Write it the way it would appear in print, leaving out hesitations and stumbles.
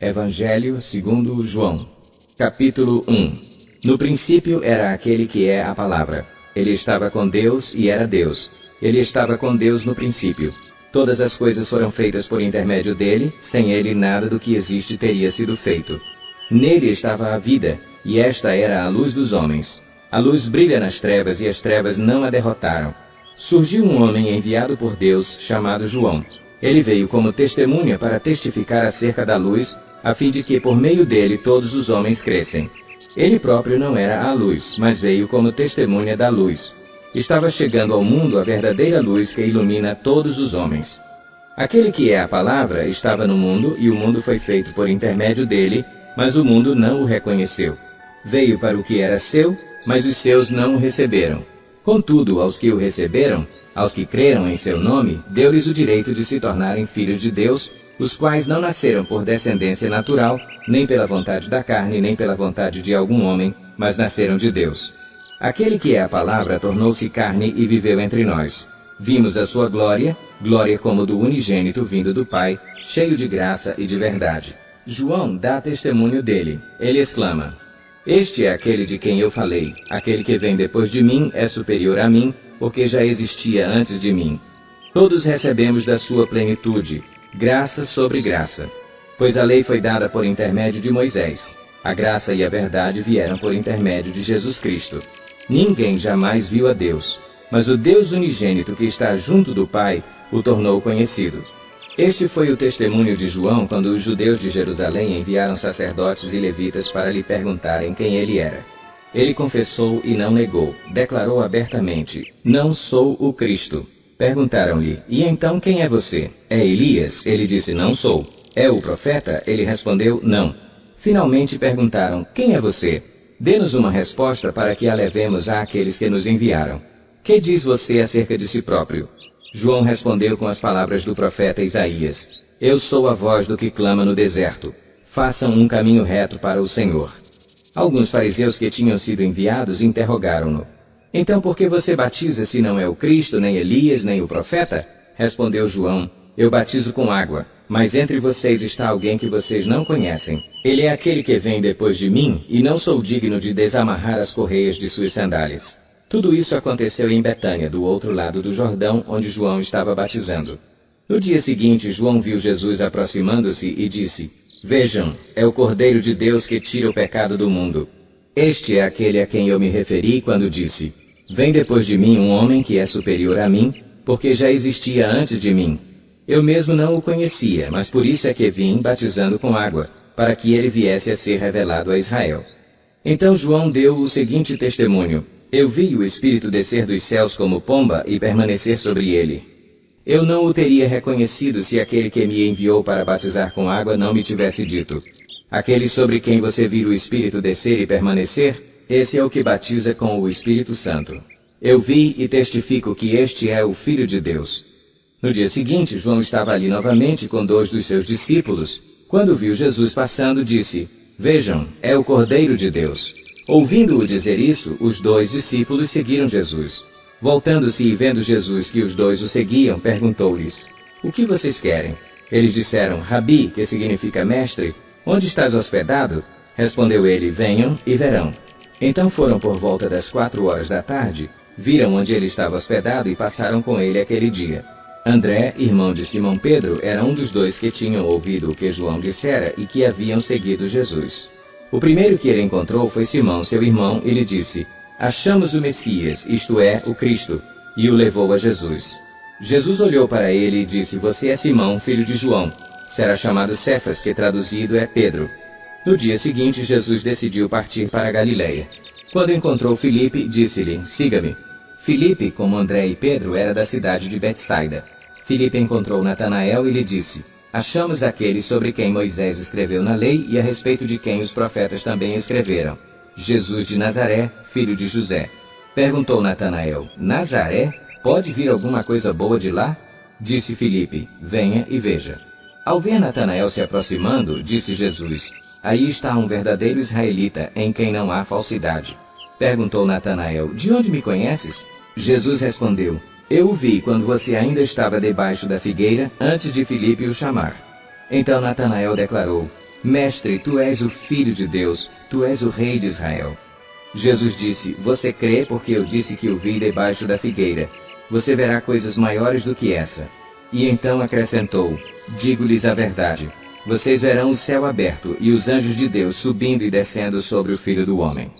Evangelho segundo João. Capítulo 1. No princípio era aquele que é a palavra. Ele estava com Deus e era Deus. Ele estava com Deus no princípio. Todas as coisas foram feitas por intermédio dele, sem ele nada do que existe teria sido feito. Nele estava a vida, e esta era a luz dos homens. A luz brilha nas trevas e as trevas não a derrotaram. Surgiu um homem enviado por Deus, chamado João. Ele veio como testemunha para testificar acerca da luz, a fim de que por meio dele todos os homens crescem. Ele próprio não era a luz, mas veio como testemunha da luz. Estava chegando ao mundo a verdadeira luz que ilumina todos os homens. Aquele que é a palavra estava no mundo, e o mundo foi feito por intermédio dele, mas o mundo não o reconheceu. Veio para o que era seu, mas os seus não o receberam. Contudo, aos que o receberam, aos que creram em seu nome, deu-lhes o direito de se tornarem filhos de Deus, os quais não nasceram por descendência natural, nem pela vontade da carne, nem pela vontade de algum homem, mas nasceram de Deus. Aquele que é a palavra tornou-se carne e viveu entre nós. Vimos a sua glória, glória como do unigênito vindo do Pai, cheio de graça e de verdade. João dá testemunho dele. Ele exclama: Este é aquele de quem eu falei. Aquele que vem depois de mim é superior a mim, porque já existia antes de mim. Todos recebemos da sua plenitude, graça sobre graça. Pois a lei foi dada por intermédio de Moisés. A graça e a verdade vieram por intermédio de Jesus Cristo. Ninguém jamais viu a Deus, mas o Deus unigênito que está junto do Pai o tornou conhecido. Este foi o testemunho de João quando os judeus de Jerusalém enviaram sacerdotes e levitas para lhe perguntarem quem ele era. Ele confessou e não negou, declarou abertamente: Não sou o Cristo. Perguntaram-lhe: E então quem é você? É Elias? Ele disse: Não sou. É o profeta? Ele respondeu: Não. Finalmente perguntaram: Quem é você? Dê-nos uma resposta para que a levemos àqueles que nos enviaram. Que diz você acerca de si próprio? João respondeu com as palavras do profeta Isaías: Eu sou a voz do que clama no deserto. Façam um caminho reto para o Senhor. Alguns fariseus que tinham sido enviados interrogaram-no: Então por que você batiza se não é o Cristo, nem Elias, nem o profeta? Respondeu João: Eu batizo com água, mas entre vocês está alguém que vocês não conhecem. Ele é aquele que vem depois de mim, e não sou digno de desamarrar as correias de suas sandálias. Tudo isso aconteceu em Betânia, do outro lado do Jordão, onde João estava batizando. No dia seguinte, João viu Jesus aproximando-se e disse: Vejam, é o Cordeiro de Deus que tira o pecado do mundo. Este é aquele a quem eu me referi quando disse: Vem depois de mim um homem que é superior a mim, porque já existia antes de mim. Eu mesmo não o conhecia, mas por isso é que vim batizando com água, para que ele viesse a ser revelado a Israel. Então João deu o seguinte testemunho: Eu vi o Espírito descer dos céus como pomba e permanecer sobre ele. Eu não o teria reconhecido se aquele que me enviou para batizar com água não me tivesse dito: Aquele sobre quem você vira o Espírito descer e permanecer, esse é o que batiza com o Espírito Santo. Eu vi e testifico que este é o Filho de Deus. No dia seguinte, João estava ali novamente com 2 dos seus discípulos. Quando viu Jesus passando, disse: Vejam, é o Cordeiro de Deus. Ouvindo-o dizer isso, os 2 discípulos seguiram Jesus. Voltando-se e vendo Jesus que os 2 o seguiam, perguntou-lhes: O que vocês querem? Eles disseram: Rabi, que significa mestre, onde estás hospedado? Respondeu ele: Venham e verão. Então foram por volta das 4 da tarde, viram onde ele estava hospedado e passaram com ele aquele dia. André, irmão de Simão Pedro, era um dos 2 que tinham ouvido o que João dissera e que haviam seguido Jesus. O primeiro que ele encontrou foi Simão, seu irmão, e lhe disse: Achamos o Messias, isto é, o Cristo, e o levou a Jesus. Jesus olhou para ele e disse: Você é Simão, filho de João. Será chamado Cefas, que traduzido é Pedro. No dia seguinte, Jesus decidiu partir para a Galileia. Quando encontrou Filipe, disse-lhe: Siga-me. Filipe, como André e Pedro, era da cidade de Betsaida. Filipe encontrou Natanael e lhe disse: Achamos aquele sobre quem Moisés escreveu na lei e a respeito de quem os profetas também escreveram, Jesus de Nazaré, filho de José. Perguntou Natanael: Nazaré? Pode vir alguma coisa boa de lá? Disse Filipe: Venha e veja. Ao ver Natanael se aproximando, disse Jesus: Aí está um verdadeiro israelita, em quem não há falsidade. Perguntou Natanael: De onde me conheces? Jesus respondeu: Eu o vi quando você ainda estava debaixo da figueira, antes de Filipe o chamar. Então Natanael declarou: Mestre, tu és o Filho de Deus, tu és o Rei de Israel. Jesus disse: Você crê porque eu disse que o vi debaixo da figueira. Você verá coisas maiores do que essa. E então acrescentou: Digo-lhes a verdade. Vocês verão o céu aberto e os anjos de Deus subindo e descendo sobre o Filho do Homem.